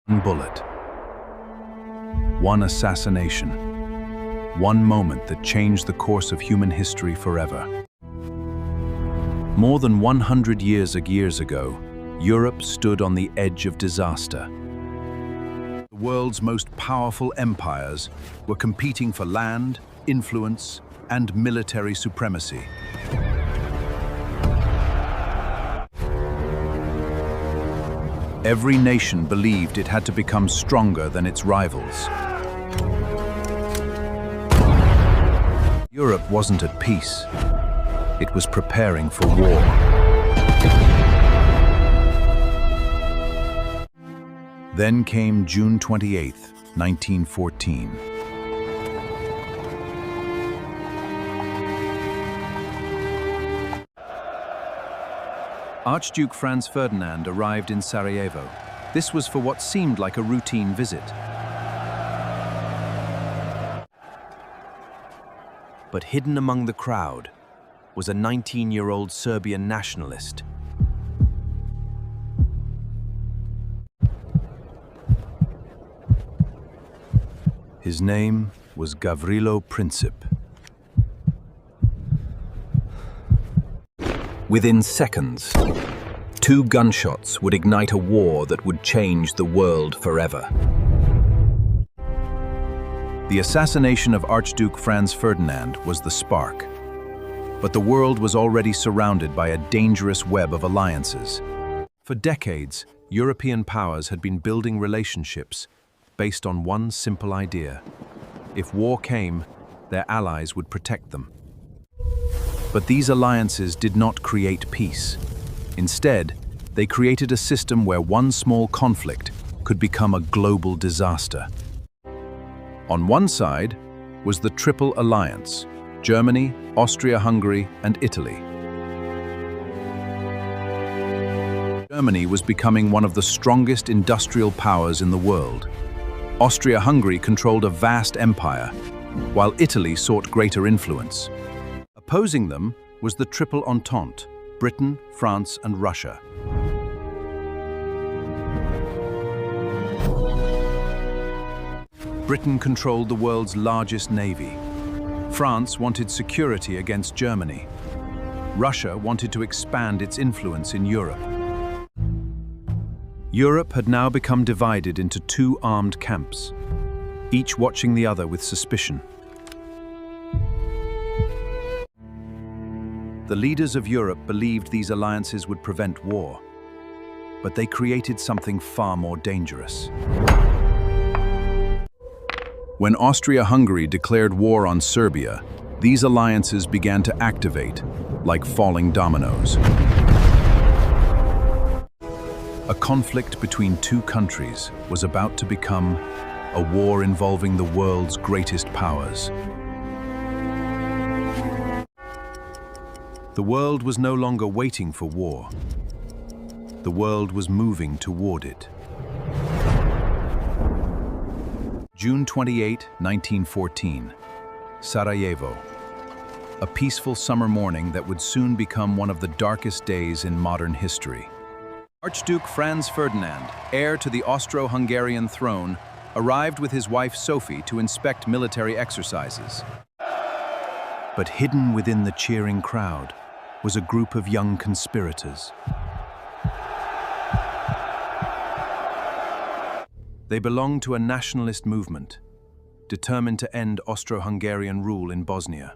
One bullet. One assassination. One moment that changed the course of human history forever. More than 100 years ago, Europe stood on the edge of disaster. The world's most powerful empires were competing for land, influence, and military supremacy. Every nation believed it had to become stronger than its rivals. Europe wasn't at peace. It was preparing for war. Then came June 28, 1914. Archduke Franz Ferdinand arrived in Sarajevo. This was for what seemed like a routine visit. But hidden among the crowd was a 19-year-old Serbian nationalist. His name was Gavrilo Princip. Within seconds, 2 gunshots would ignite a war that would change the world forever. The assassination of Archduke Franz Ferdinand was the spark, but the world was already surrounded by a dangerous web of alliances. For decades, European powers had been building relationships based on one simple idea. If war came, their allies would protect them. But these alliances did not create peace. Instead, they created a system where one small conflict could become a global disaster. On one side was the Triple Alliance: Germany, Austria-Hungary, and Italy. Germany was becoming one of the strongest industrial powers in the world. Austria-Hungary controlled a vast empire, while Italy sought greater influence. Opposing them was the Triple Entente: Britain, France, and Russia. Britain controlled the world's largest navy. France wanted security against Germany. Russia wanted to expand its influence in Europe. Europe had now become divided into 2 armed camps, each watching the other with suspicion. The leaders of Europe believed these alliances would prevent war, but they created something far more dangerous. When Austria-Hungary declared war on Serbia, these alliances began to activate, like falling dominoes. A conflict between 2 countries was about to become a war involving the world's greatest powers. The world was no longer waiting for war. The world was moving toward it. June 28, 1914, Sarajevo. A peaceful summer morning that would soon become one of the darkest days in modern history. Archduke Franz Ferdinand, heir to the Austro-Hungarian throne, arrived with his wife Sophie to inspect military exercises. But hidden within the cheering crowd was a group of young conspirators. They belonged to a nationalist movement, determined to end Austro-Hungarian rule in Bosnia.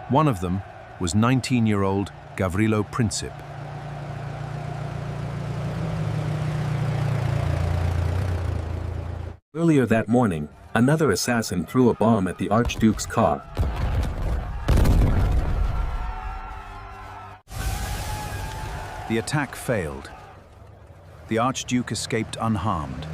One of them was 19-year-old Gavrilo Princip. Earlier that morning, another assassin threw a bomb at the Archduke's car. The attack failed. The Archduke escaped unharmed.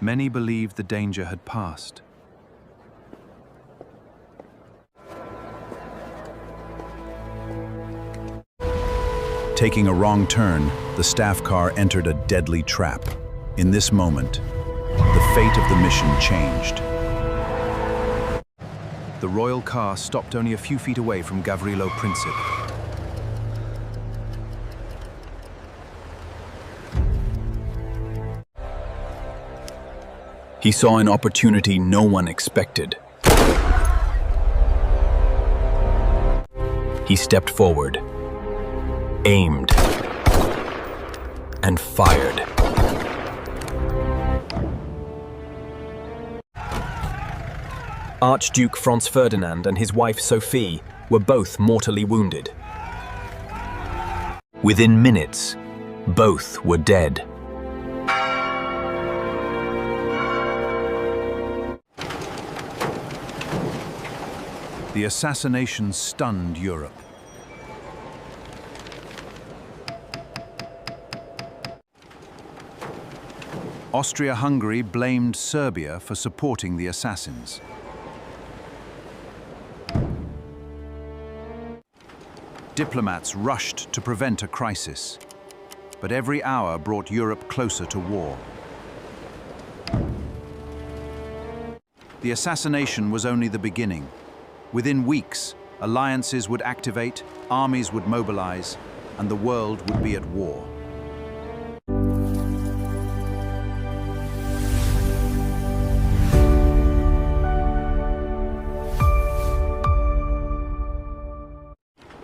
Many believed the danger had passed. Taking a wrong turn, the staff car entered a deadly trap. In this moment, the fate of the mission changed. The royal car stopped only a few feet away from Gavrilo Princip. He saw an opportunity no one expected. He stepped forward, aimed, and fired. Archduke Franz Ferdinand and his wife Sophie were both mortally wounded. Within minutes, both were dead. The assassination stunned Europe. Austria-Hungary blamed Serbia for supporting the assassins. Diplomats rushed to prevent a crisis, but every hour brought Europe closer to war. The assassination was only the beginning. Within weeks, alliances would activate, armies would mobilize, and the world would be at war.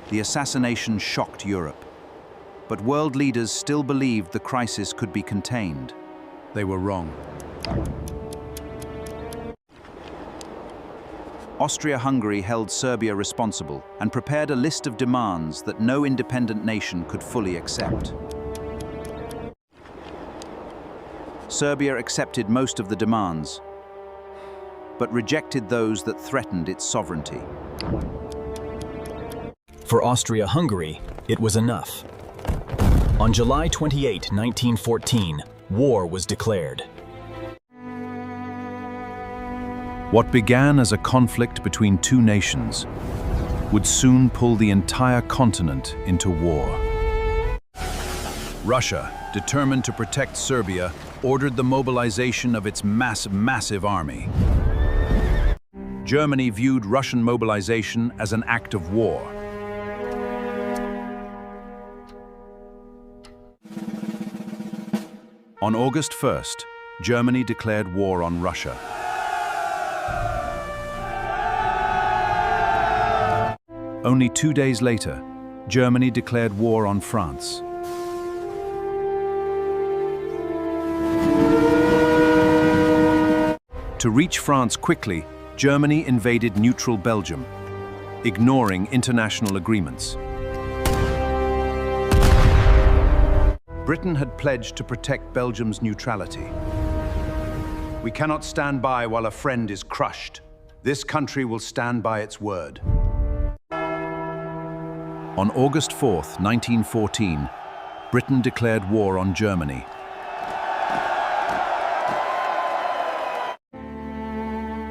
The assassination shocked Europe, but world leaders still believed the crisis could be contained. They were wrong. Austria-Hungary held Serbia responsible and prepared a list of demands that no independent nation could fully accept. Serbia accepted most of the demands, but rejected those that threatened its sovereignty. For Austria-Hungary, it was enough. On July 28, 1914, war was declared. What began as a conflict between two nations would soon pull the entire continent into war. Russia, determined to protect Serbia, ordered the mobilization of its massive army. Germany viewed Russian mobilization as an act of war. On August 1st, Germany declared war on Russia. Only 2 days later, Germany declared war on France. To reach France quickly, Germany invaded neutral Belgium, ignoring international agreements. Britain had pledged to protect Belgium's neutrality. We cannot stand by while a friend is crushed. This country will stand by its word. On August 4th, 1914, Britain declared war on Germany.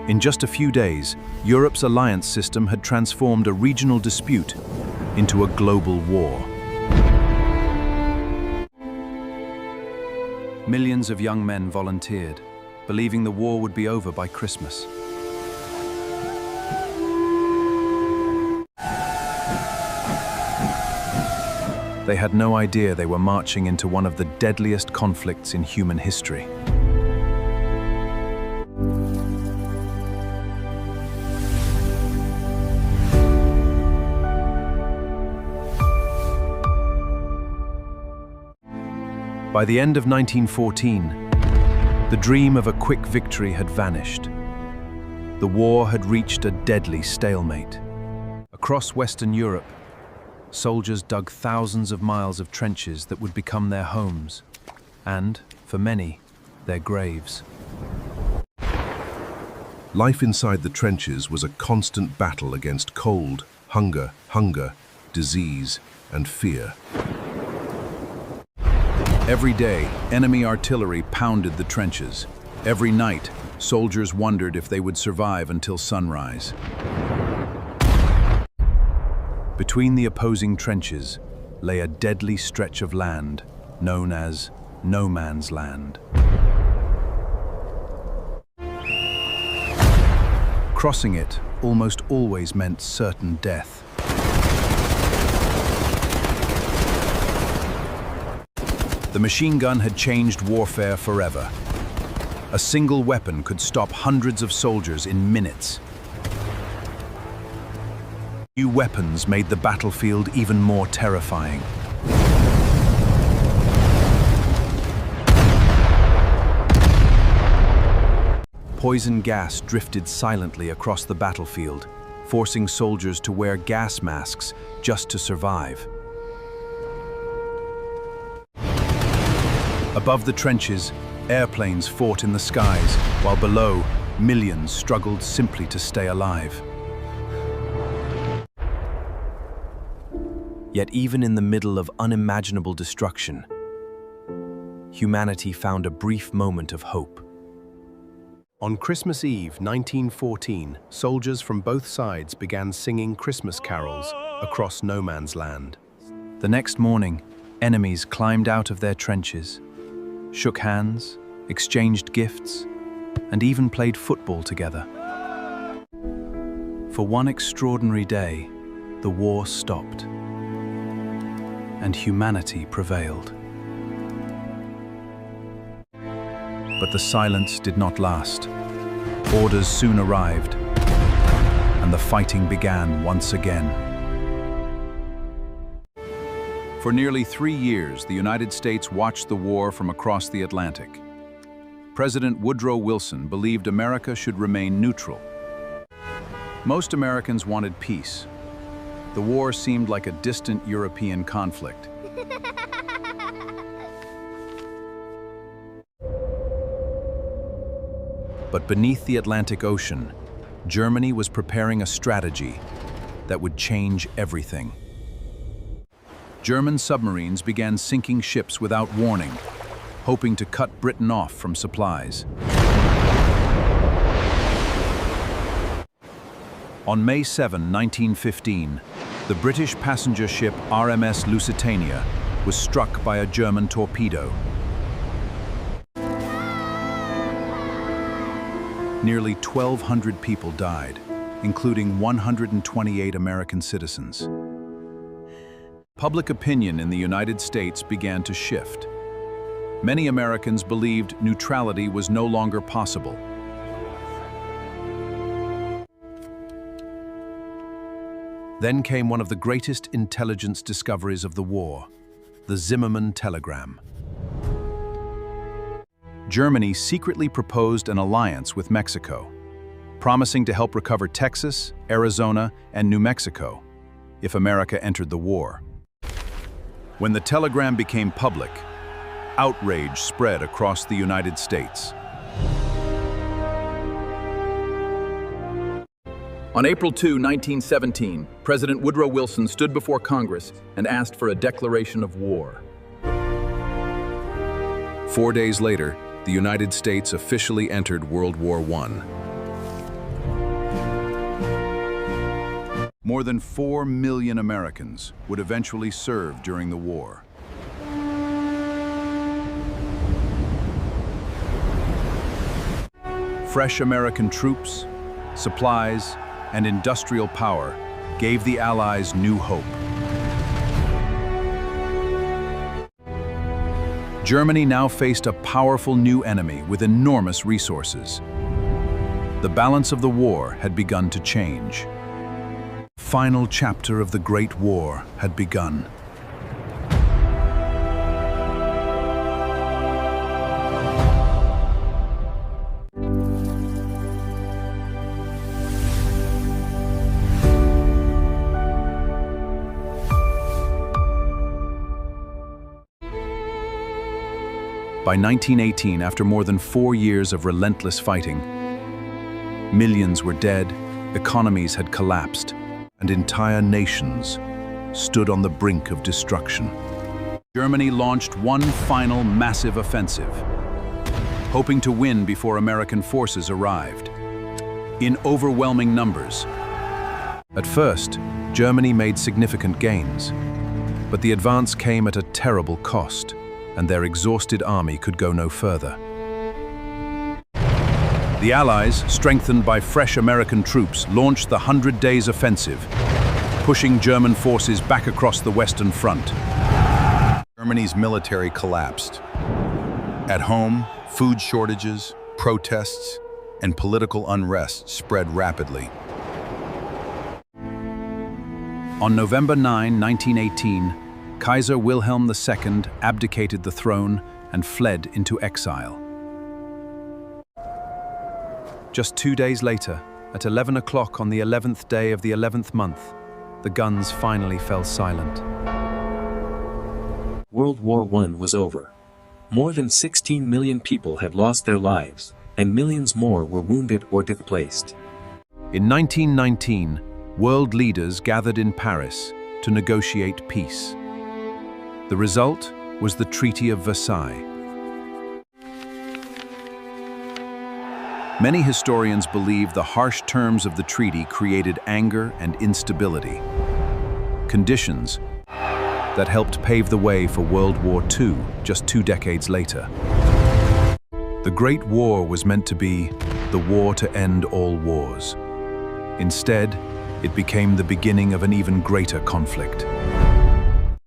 In just a few days, Europe's alliance system had transformed a regional dispute into a global war. Millions of young men volunteered, believing the war would be over by Christmas. They had no idea they were marching into one of the deadliest conflicts in human history. By the end of 1914, the dream of a quick victory had vanished. The war had reached a deadly stalemate. Across Western Europe, soldiers dug thousands of miles of trenches that would become their homes, and, for many, their graves. Life inside the trenches was a constant battle against cold, hunger, disease, and fear. Every day, enemy artillery pounded the trenches. Every night, soldiers wondered if they would survive until sunrise. Between the opposing trenches lay a deadly stretch of land known as No Man's Land. Crossing it, almost always meant certain death. The machine gun had changed warfare forever. A single weapon could stop hundreds of soldiers in minutes. New weapons made the battlefield even more terrifying. Poison gas drifted silently across the battlefield, forcing soldiers to wear gas masks just to survive. Above the trenches, airplanes fought in the skies, while below, millions struggled simply to stay alive. Yet even in the middle of unimaginable destruction, humanity found a brief moment of hope. On Christmas Eve 1914, soldiers from both sides began singing Christmas carols across no man's land. The next morning, enemies climbed out of their trenches, shook hands, exchanged gifts, and even played football together. For one extraordinary day, the war stopped, and humanity prevailed. But the silence did not last. Orders soon arrived, and the fighting began once again. For nearly 3 years, the United States watched the war from across the Atlantic. President Woodrow Wilson believed America should remain neutral. Most Americans wanted peace. The war seemed like a distant European conflict. But beneath the Atlantic Ocean, Germany was preparing a strategy that would change everything. German submarines began sinking ships without warning, hoping to cut Britain off from supplies. On May 7, 1915, the British passenger ship RMS Lusitania was struck by a German torpedo. Nearly 1,200 people died, including 128 American citizens. Public opinion in the United States began to shift. Many Americans believed neutrality was no longer possible. Then came one of the greatest intelligence discoveries of the war, the Zimmermann telegram. Germany secretly proposed an alliance with Mexico, promising to help recover Texas, Arizona, and New Mexico if America entered the war. When the telegram became public, outrage spread across the United States. On April 2, 1917, President Woodrow Wilson stood before Congress and asked for a declaration of war. 4 days later, the United States officially entered World War I. More than 4 million Americans would eventually serve during the war. Fresh American troops, supplies, and industrial power gave the Allies new hope. Germany now faced a powerful new enemy with enormous resources. The balance of the war had begun to change. The final chapter of the Great War had begun. By 1918, after more than 4 years of relentless fighting, millions were dead, economies had collapsed, and entire nations stood on the brink of destruction. Germany launched one final massive offensive, hoping to win before American forces arrived, in overwhelming numbers. At first, Germany made significant gains, but the advance came at a terrible cost, and their exhausted army could go no further. The Allies, strengthened by fresh American troops, launched the 100 Days Offensive, pushing German forces back across the Western Front. Germany's military collapsed. At home, food shortages, protests, and political unrest spread rapidly. On November 9, 1918, Kaiser Wilhelm II abdicated the throne and fled into exile. Just 2 days later, at 11 o'clock on the 11th day of the 11th month, the guns finally fell silent. World War I was over. More than 16 million people had lost their lives, and millions more were wounded or displaced. In 1919, world leaders gathered in Paris to negotiate peace. The result was the Treaty of Versailles. Many historians believe the harsh terms of the treaty created anger and instability, conditions that helped pave the way for World War II just 2 decades later. The Great War was meant to be the war to end all wars. Instead, it became the beginning of an even greater conflict.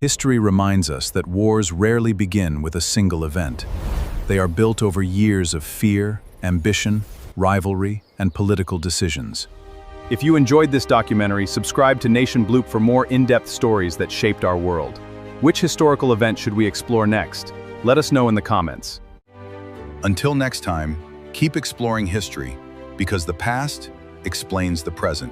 History reminds us that wars rarely begin with a single event. They are built over years of fear, ambition, rivalry, and political decisions. If you enjoyed this documentary, subscribe to Nation Bloop for more in-depth stories that shaped our world. Which historical event should we explore next? Let us know in the comments. Until next time, keep exploring history, because the past explains the present.